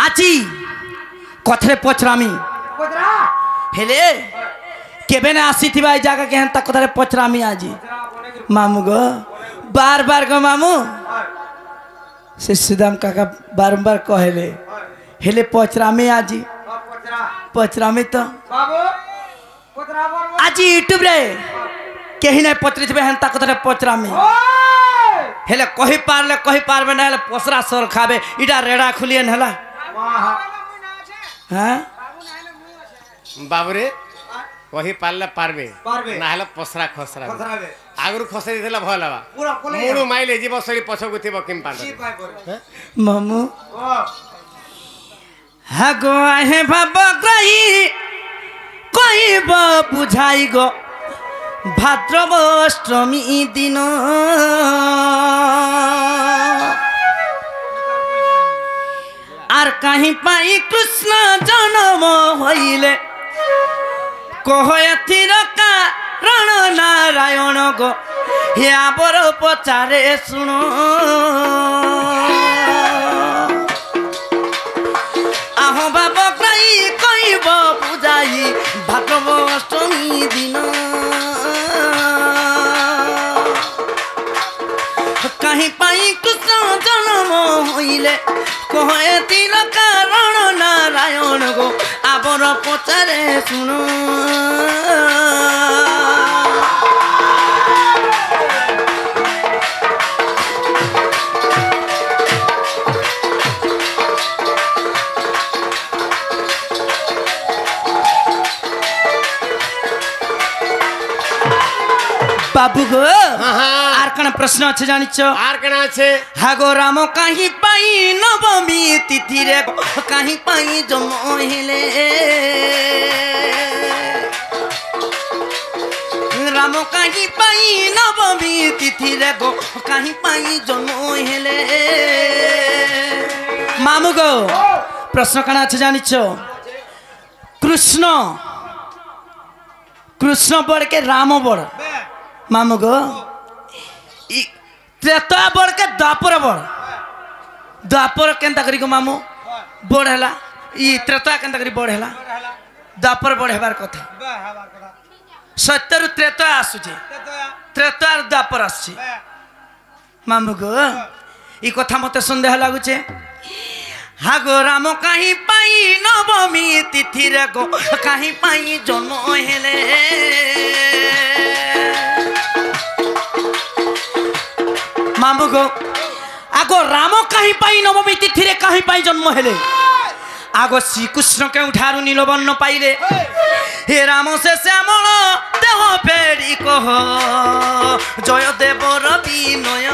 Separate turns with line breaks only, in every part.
আজি কথারে পচরামি হেলে কেবে না আসিথিবা এই জায়গা কে হেন্তা কথারে পচরামি আজি মামু গো বারবার গো মামু সে সুদাম কাকা বারবার কহেলে হেলে পচরামি আজি পচরামি তো আজি यूट्यूब रे केही नहीं पचरी थे हेन्ता कथरे पचरामी हेले कही पारबे ना हेले पसरा सर खाबे इटा रेड़ा खुलियन हला हां
बाबूरे कही पारले पारबे ना हेले पसरा खसरा आगरु खसरी देला भल हवा मुडु माइले जीव सरी पछगु थिबो किम पांड
मामू हागो आहे बाबा ग्रही कहिब बुझाई गो भाद्रव अष्टमी दिन आर कहीं पाई कृष्ण जन्म होइले कहथिर कारण नारायण गो हे आबर पचारे सुनो आहो बाबा कही कहब बुझाई भाद्रव अष्टमी दिन कहीं पाई कृष्ण जन्म होइले कहथिर कारण नारायण गो आबर पचारे सुनो बाबू गो आर कण प्रश्न अच्छे जानिछ
आर कण अच्छे
हागो राम कहीं पाई नवमी तिथि रे कहीं पाई जन्म हेले राम कहीं पाई नवमी तिथि रे गो कहीं पाई जन्म हेले मामू गो प्रश्न कण अच्छे जानिछ कृष्ण कृष्ण बड़ के राम बड़ मामू गो त्रेता बड़ के द्वापर केनता करी गो मामू बड़ हैला ई त्रेता केनता करी बड़ हैला द्वापर बड़ हेबार कथा सत्य रु त्रेता आसुचे त्रेता द्वापर आसुचे मामू गो ई कथा मते संदेह लागुचे हागो राम कहीं पाई नवमी तिथि रे गो कहीं पाई जन्म हेले मामू गो आगो राम कहीं पाई नवमी तिथि रे कहीं पाई जन्म हेले आगो श्री कृष्ण के उठारु नीलवर्ण पाइले हे राम से श्यामल देह फेरी कह जय देवर विनय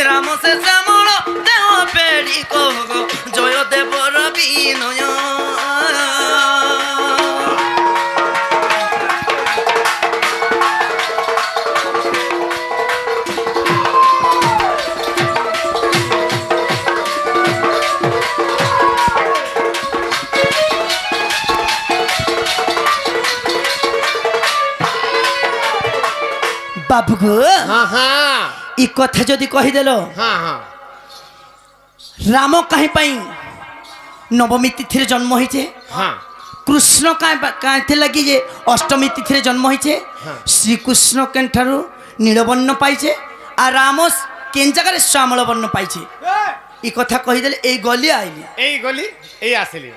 राम से श्यामल देह फेरी कह जय देवर विनय बाबू गो ई कथा जदि कही देलो राम कहीं पाई नवमी तिथि जन्म होइछे कृष्ण कहीं लगी जे अष्टमी तिथि जन्म होइछे श्री कृष्ण केनठारु नीलवर्ण पाइछे आ राम केन जगह श्यामल वर्ण पाइछे ई कथा कही देले एई गली आइली
एई आसिली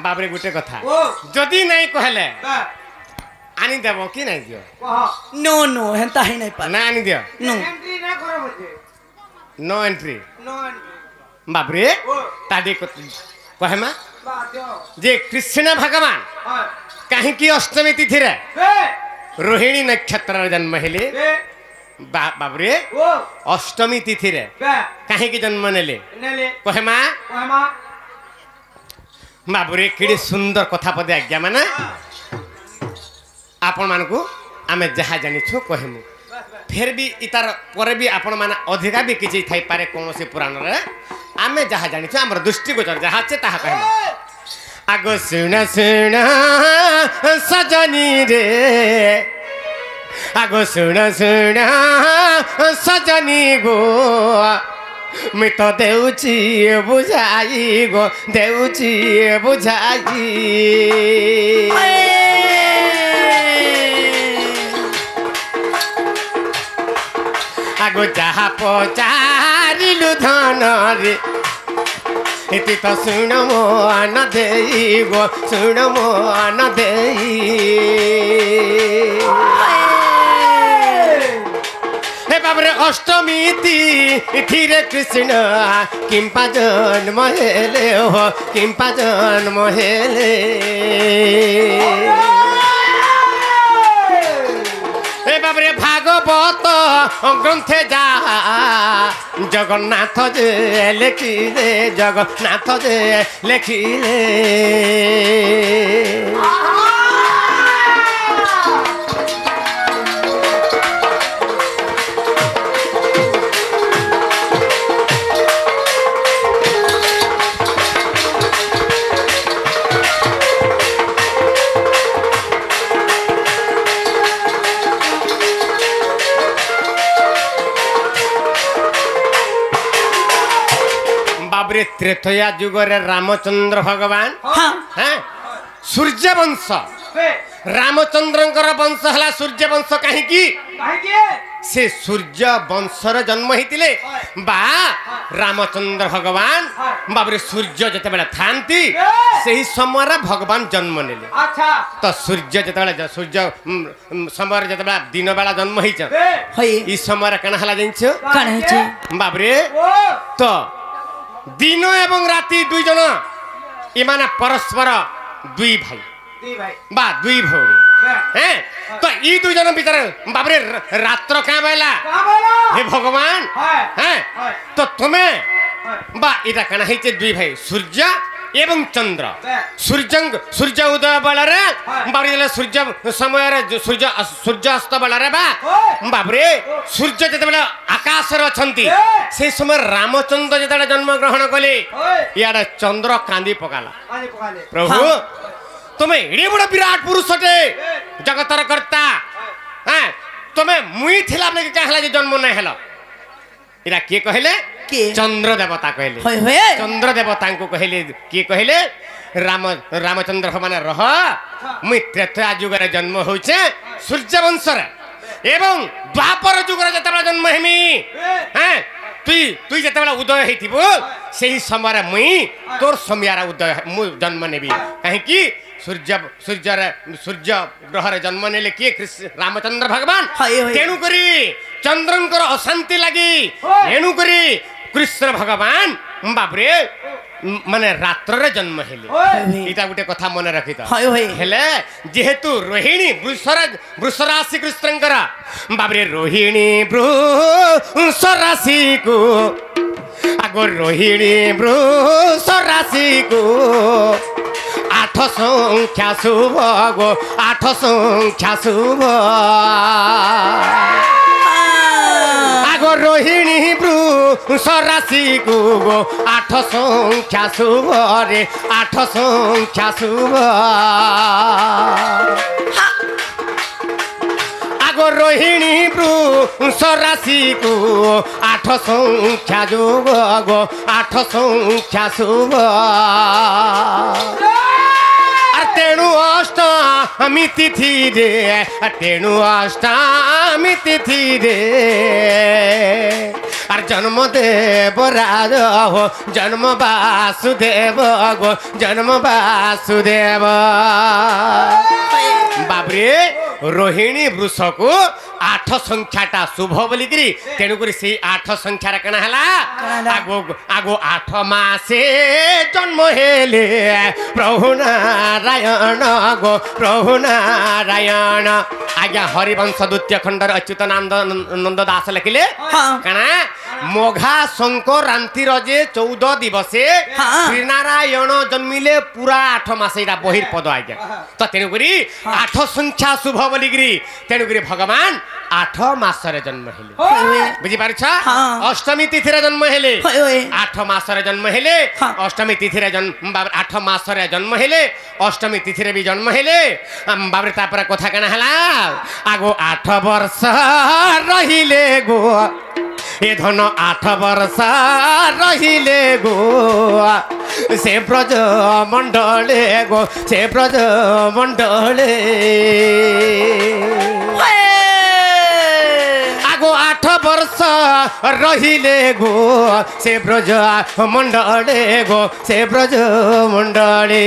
बाबरे गुटे कथा जदि नहीं कहले आनी देबो कि नहीं दियो
नो नो हेंता ही नहीं पा
ना आनी दियो
नो
एंट्री ना करो मुझे
नो एंट्री
नो एंट्री
बाबरे ताडी कहमा जे कृष्ण भगवान कहीं की अष्टमी तिथि रे रोहिणी नक्षत्र जन्म हेले बाबरे अष्टमी तिथि रे कहीं की जन्म नेले कहमा बाबरे केडी सुंदर कथा पदे आज्ञा माना आपण मानकु आमे जहा जानि छु कहमु फिर भी इतार पर भी आपण माने अधिका भी किछि थाई पारे कोनोसी पुराण रे आमे जहा जानि छु हमर दृष्टि गोचर जहा छे ताहा कहमु आगो सुन सुन सजनी रे आगो सुन सुन सजनी गो मुई तो देउची बुझाई गो देउची बुझाई आगो जहा पचारिलु धन रे इति तो सुन मन देई गो सुन मन देई हे बाबरे अष्टमी तिथिरे कृष्ण किंपा जन्म हेले हो किंपा जन्म हेले हे बाबरे भागवत ग्रंथे जा जगन्नाथ जे लेखिले जगन्नाथ जे लेखिले त्रेतया जुगरे रामचंद्र भगवान हाँ सूर्य वंश रामचंद्रंकर वंश हला सूर्य वंश कहीं से सूर्य वंशर जन्म होते बा रामचंद्र भगवान बाबरे सूर्य जिते बेला थांती सही समय भगवान जन्म नेले तो सूर्य जिते सूर्य समय जिते बेला दिन बेला जन्म होइछ ई समय कण हला जिंछ
कण होइछ
बाबरे तो दिन एवं राति दुई जन इमाना परस्पर दुई भाई बा दुई भौरी हैं तो ई दुई जन भीतर बाबरे रात्र क्या बेला हे भगवान हैं तो तुम्हें बा इटा कना हेचे दुई भाई सूर्य एवं चंद्र सूर्य उदय बेला रे बाबरे सूर्य समय रे सूर्य अस्त बेला रे बा बाबरे सूर्य जते बेला आकाश रे अछंती से समय रामचंद्र जते जन्म ग्रहण कले याडा चंद्र कांदी पकाला प्रभु तुम्हें एडे बड़ विराट पुरुष टे जगतर कर्ता हैं तुम्हें मुई थिला बले का हला जन्म नै हला इरा के कहले चंद्र देवता कहले चंद्र देवता को कहले के कहले रामचंद्र भगवान रह मुई त्रेता जुगरे जन्म होइछे सूर्य वंश रे एवं द्वापर जुगरे जते जन्म हेमी हैं तुई जते उदय हेतिबो सेही समय मुई तोर समयारा उदय मु जन्म नेबी काहे कि सूर्य ग्रह रे जन्म नेले किए रामचंद्र भगवान तेणु करी चंद्रंकर अशांति लगी तेणु करी कृष्ण भगवान बाबरे माने रात्र रे जन्म हेले इटा गुटे कथा मन रखि त हेले जेहेतु रोहिणी वृष राशि कृष्णंकर बाबरे रोहिणी वृष राशि को आगो रोहिणी वृष राशि को 8 संख्या शुभ गो 8 संख्या शुभ आगो रोहिणी वृष राशि को गो 8 संख्या शुभ रे 8 संख्या शुभ आगो रोहिणी वृष राशि को 8 संख्या जोग गो 8 संख्या शुभ तेणु अष्टमी तिथि रे तेणु अष्टमी तिथि रे और जन्म देव राज हो जन्म वासुदेव गो जन्म वासुदेव बाबरे रोहिणी वृष को 8 संख्याटा शुभ बोलिकी तेणुक से 8 संख्यार कण है आगो 8 मासे जन्म हेले प्रभु नारायण गो प्रभु नारायण आज्ञा हरिवंश द्वितीय खंडर अच्युतानंद दास लिखिले कणा मोघा संक्रांति जे 14 दिवसे श्रीनारायण जन्मिले पूरा 8 मासे बहिर्पद आज्ञा तो तेणुक 8 संख्या शुभ बोलिकी तेणुक भगवान 8 मासरे जन्म हेले बुझी पारछ अष्टमी तिथि रे जन्म हेले 8 मासरे जन्म हेले अष्टमी तिथि रे जन्म 8 मासरे जन्म हेले अष्टमी तिथि रे भी जन्म हेले बाबरे तापर कथा कना हला आगो 8 वर्ष रहिले गो ए धन 8 वर्ष रहिले गो से ब्रज मंडले गो से ब्रज मंडले आगो 8 वर्ष रहिले गो से ब्रज मंडले गो से ब्रज मंडले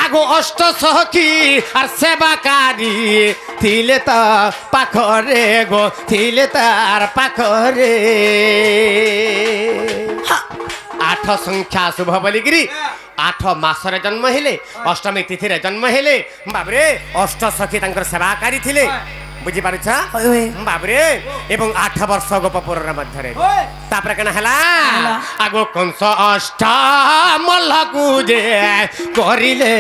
आगो 8 सखी और सेवाकारी थिले त पाखरे गो थिले तार पाखरे 8 संख्या शुभ बोलिकी 8 मासरे जन्म हेले अष्टमी तिथि रे जन्म हेले बाबरे 8 सखी तांकर सेवाकारी थिले बुझी पारुछ बाबरे एवं 8 वर्ष गोपपुर मध्य तापर केना हला आगो कंस अष्टमलकु जे करिले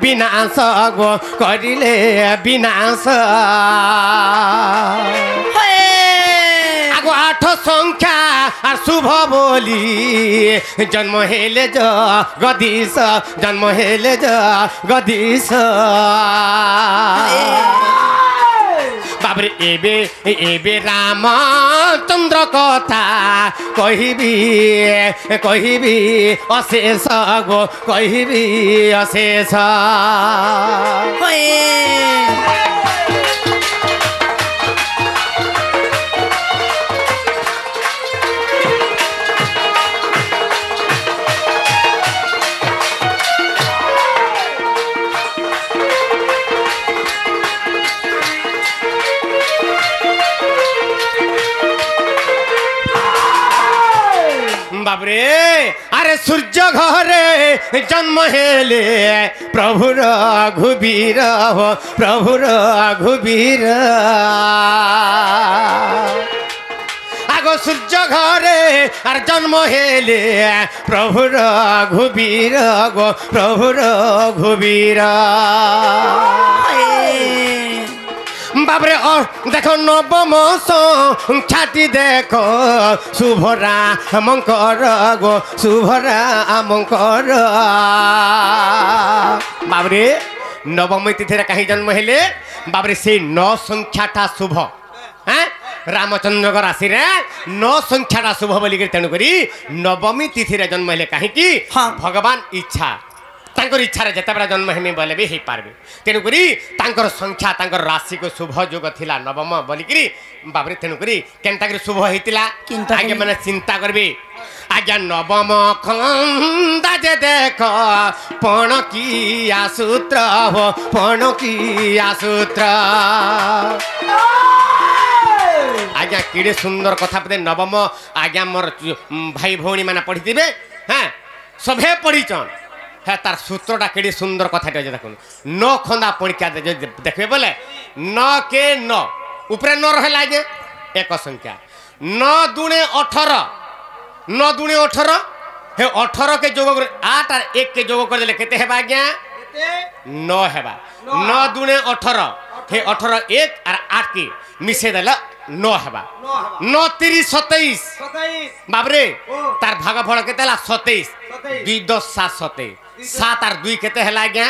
विनाश गो करिले विनाश आगो 8 संख्या और शुभ बोली जन्म हेले जगदीश जन्म हेले जगदीश बाबरे एबे एबे रामचंद्र कथा कहिबी कहिबी अशेष गो कहिबी अशेष बाबरे अरे सूर्य घरे जन्म हेले प्रभु रघुबीर हो प्रभु रघुबीर आगो सूर्य घरे और जन्म हेले प्रभु रघुबीर गो प्रभु रघुबीर बाबरे और देखो नवम संख्याटी देखो शुभरा मंकर गो शुभरा मंकर बाबरे नवम तिथि कहीं जन्म हेले बाबरे से 9 संख्याटा शुभ हैं रामचंद्र राशि रे 9 संख्याटा शुभ बोलिक तेणुक नवमी तिथि रे जन्म हेले कहीं भगवान इच्छा तांकर इच्छा रे जते बेला जन्म हेमी बोले भी हे पारबे तेणुकरी तांकर संख्या तांकर राशि को शुभ जोग थिला नवम बोलिकी बाबरे तेणुकरी केनता कर शुभ हेतिला आगे माने चिंता करबे आज्ञा नवम खंदा जे देख पण की आसूत्र हो पण की आसूत्र आज्ञा केड़े सुंदर कथा पते नवम आज्ञा मोर भाई भौणी माने पढ़िथिबे हां सभे पढ़िचन है तार सूत्रटा केड़ी सुंदर कथाटे देखो 9 खंदा पणिका देखबे बोले 9 के 9 ऊपर 9 रहला जे एक संख्या 9 दूने 18 9 दूने 18 हे 18 के जोग 8 और 1 के जोग कर देले केते हेबा आज्ञा 9 हेबा 9 दूने 18 हे 18 1 और 8 के मिसे देला 9 हेबा 9 30 27 बाबरे तार भागफल केते हला 27 2 10 7 27 7 और 2 केते हला आज्ञा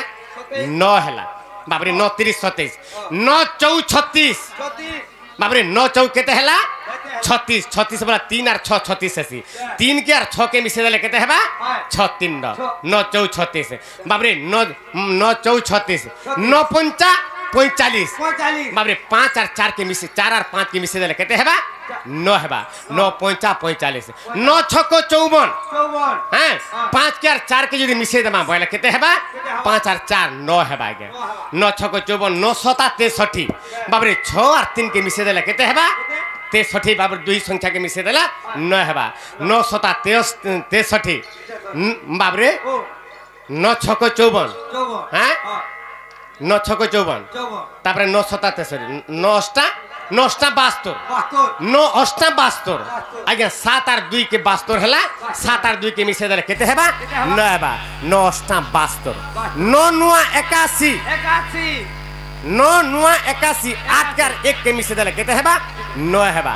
9 हला बाबरे 9 30 27 9 4 36 बाबरे 9 4 केते हला 36 36 बोला 3 और 6 36 ऐसी 3 के और 6 के मिसे देले केते हेबा 6 3 9 4 36 बाबरे 9 4 36 9 5 45 बाबरे 5 और 4 के मिसे 4 और 5 के मिसे देले केते हेबा 9 हेबा 9 5 45 9 6 को 54 हैं 5 के और 4 के यदि मिसे देमा बोले केते हेबा 5 और 4 9 हेबा आगे 9 6 को 54 9 7 63 बाबरे 6 और 3 के मिसे देले केते हेबा 63 बाबर 2 संख्या के मिसे देला 9 हेबा 9 7 63 बाबरे 9 6 को 54 हैं 9 6 को 54 तापर 9 7 63 9 72 9 72 आज्ञा 7 और 2 के 72 हला 7 और 2 के मिसे देले केते हेबा 9 हेबा 9 72 9 9 81 9 9 81 8 के 1 के मिसे देले केते हेबा 9 हेबा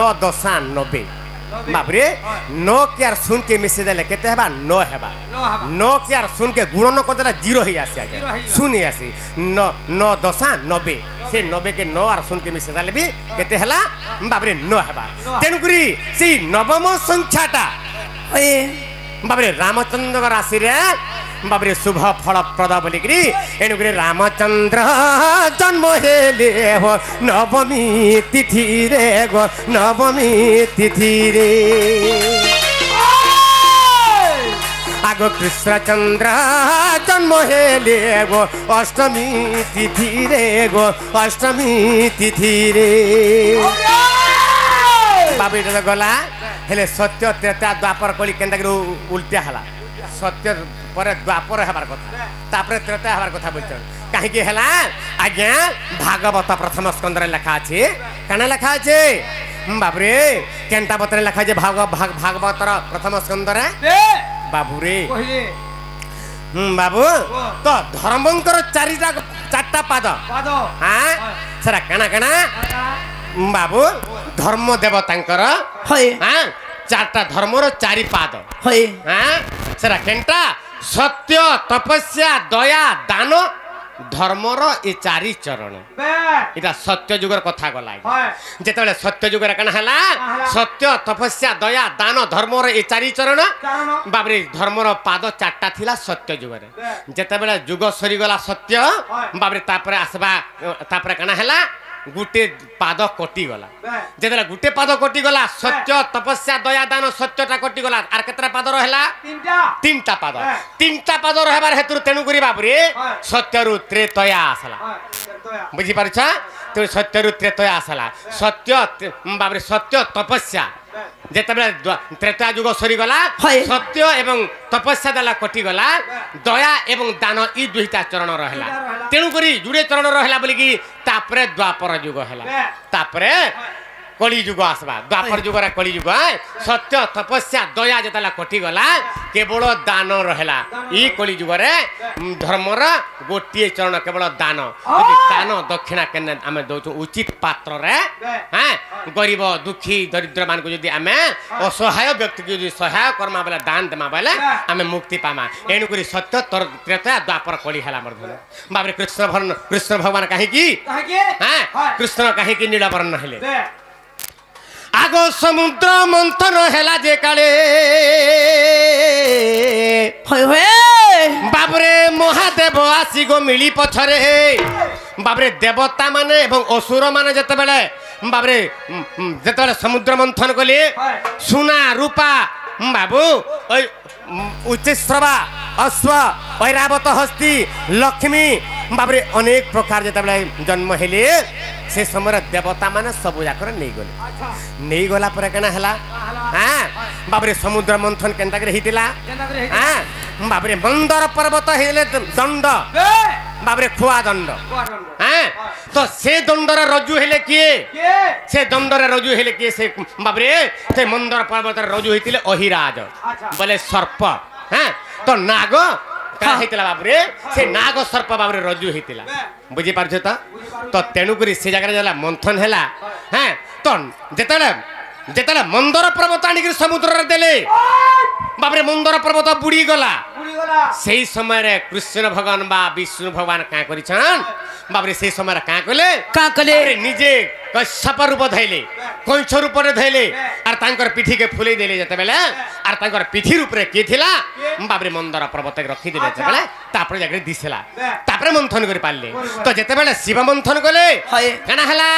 9 10 90 बाबरे 9 के और सुन के मिसे देले केते हेबा 9 हेबा 9 के और सुन के गुणन को देला 0 ही आसी आगे सुन ही आसी 9 9 10 90 से 90 के 9 और 0 के मिसे जाले भी केते हला बाबरे 9 हेबा तेनु करी से नवम संख्याटा
होए
बाबरे रामचंद्र राशि रे बाबरे शुभ फल प्रद बोलिकरी एनुकरी रामचंद्र जन्म हेले हो नवमी तिथि रे गो नवमी तिथि रे आगो कृष्णचंद्र जन्म हेले गो अष्टमी तिथि रे गो अष्टमी तिथि रे बाबू एटा गला हेले सत्य त्रेता द्वापर कली केनता करू उल्टा हला सत्य पर द्वापर हेबार कथा तापर त्रेता हेबार कथा बोलछन काहे कि हला आज्ञा भागवत प्रथम स्कंद रे लिखा अछि काना लिखा अछि बाबरे केनता बतरे लिखा जे भागवत प्रथम स्कंद रे बाबू रे बाबू तो धर्मंकर चारटा पाद हां सरा काना काना बाबू धर्म देवतांकर
होए
हां चारटा धर्मर चारि पाद
होए
हां सरा केनटा सत्य तपस्या दया दान धर्मर ए चारि चरण इटा सत्य जुगर कथा गला जेतबेले सत्य जुगर कना हला सत्य तपस्या दया दान धर्मर ए चारि चरण बाबरे धर्मर पाद चारटा थिला सत्य जुगर जेतबेले जुग सरी गला सत्य बाबरे तापरे आसबा तापरे कना हला गुटे पाद कटि गला जेतबेले गुटे पाद कटि गला सत्य तपस्या दया दान सत्यटा कटि गला आर केतरा पाद रहला तीनटा पाद रहबार हेतु तेनु करी बाबरे सत्यरु त्रेतया आसला बुझी पारछ तो सत्यरु त्रेतया आसला सत्य बाबरे सत्य तपस्या जेतबेले त्रेता जुग सरी गला सत्य एवं तपस्या दला कटि गला दया एवं दान ई दुईटा चरण रहला तेनु करी जुड़े चरण रहला बोली कि तापरे द्वापर जुग हला तापरे कली जुग आसबा द्वापर जुग रे कली जुग सत्य तपस्या दया जेतला कटि गला केवल दान रहला ई कली जुग रे धर्मर गोटिए चरण केवल दान यदि दान दक्षिणा केने आमे दउछु उचित पात्र रे हां गरीब दुखी दरिद्र मान को यदि आमे असहाय व्यक्ति को यदि सहाय कर्मा बेला दान देमा बेला आमे मुक्ति पामा एनु करी सत्य त्रेता द्वापर कली हला मर्धन बाबरे कृष्ण भगवान काहे की हां कृष्ण काहे की नीलवर्ण हेले आगो समुद्र मंथन हेला जे काले
होए होए
बाबरे महादेव आसी गो मिली पछरे बाबरे देवता माने एवं असुर माने जेतेबेले बाबरे जेतेबेले समुद्र मंथन कले सोना रूपा बाबू ओय उच्चश्रवा अश्व ऐरावत हस्ती लक्ष्मी बाबरे अनेक प्रकार जेतेबेले जन्म हेले से समय देवता माने सब जाकर नहीं गला पर केना हला हां बाबरे समुद्र मंथन केनता करे हितिला हां बाबरे मंदर पर्वत हेले दंड बाबरे खुआ दंड हां तो से दंडर रज्जु हेले किए से दंडर रज्जु हेले किए से बाबरे से मंदर पर्वत रज्जु हितिले अहिराज बोले सर्प हां तो नाग का हेतिला बाबरे से नाग सर्प बाबरे रज्जु हितिला बुझी पारछ तो तेणु करी से जगह जला मंथन हैला हैं तो जेतले मंदर पर्वत आनी समुद्र रे देले बाबरे मंदर पर्वत बुड़ी गला सही समय रे कृष्ण भगवान बा विष्णु भगवान का करिछन बाबरे से समय रे का कले निजे कश्यप रूप धैले कंछ रूप रे धैले आर तांकर पिठी के फुले देले जते बेले आर तांकर पिठी रूप रे के थिला बाबरे मंदर पर्वत के रखी देले जते बेले तापर जगह दिसला तापर मंथन करि पाले तो जते बेले शिव मंथन कले काना हला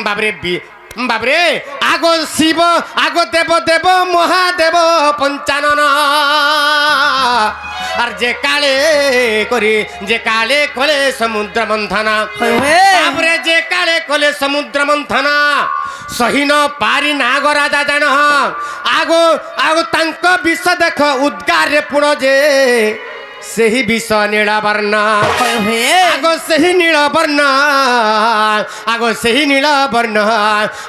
बाबरे आगो शिव आगो देव देव महादेव पंचानन और जे काले कोले समुद्र मंथन बाबरे जे काले कोले समुद्र मंथन सही न पारी नाग राजा जान आगो आगो तांक विष देख उद्गार पुण जे सही विष नीलवर्ण आगो सही नीलवर्ण आगो सही नीलवर्ण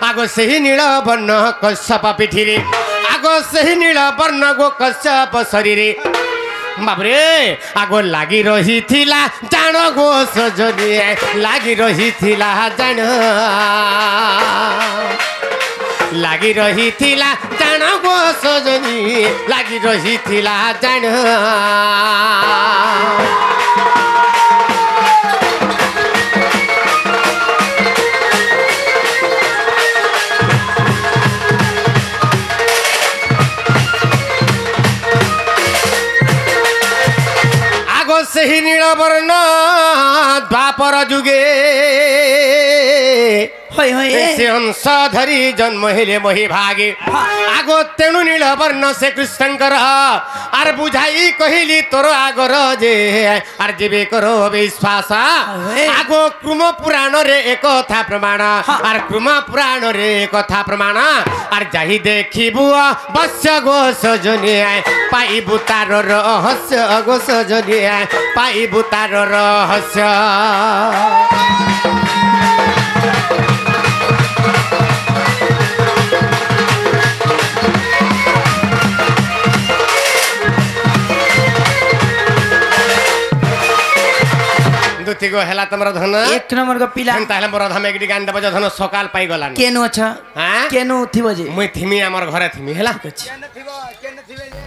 आगो सही नीलवर्ण कश्यप पिठी रे आगो सही नीलवर्ण गो कश्यप शरीर बाबरे आगो लागी रही थिला जान गो सजनी लागी रही थिला जान लागी रही थिला जान गो सजनी लागी रही थिला जान নীলবর্ণ দ্বাপর যুগে
হয় হয়
সে অংশ ধরি জন্ম হেলে মহি ভাগে আগ তেণু নীলবর্ণ সে কৃষ্ণঙ্কর আর বুঝাই কহিলি তোর আগর যে আর যেবে কর বিশ্বাস আগ ক্রুম পুরাণ রে একথা প্রমাণ আর ক্রুম পুরাণ রে একথা প্রমাণ আর যাই দেখিবু বস্য গোষ জনিয়া পাইবু তার রহস্য গোষ জনিয়া পাইবু তার রহস্য দুতিগো হেলা তোমার ধন
এক নম্বর গো পিলা
তাহলে মোর ধামে একটি গান দেব ধন সকাল পাই গলান
কেন আছা
হ্যাঁ
কেন থিব যে
মুই থিমি আমার ঘরে থিমি হেলা
কেন থিব যে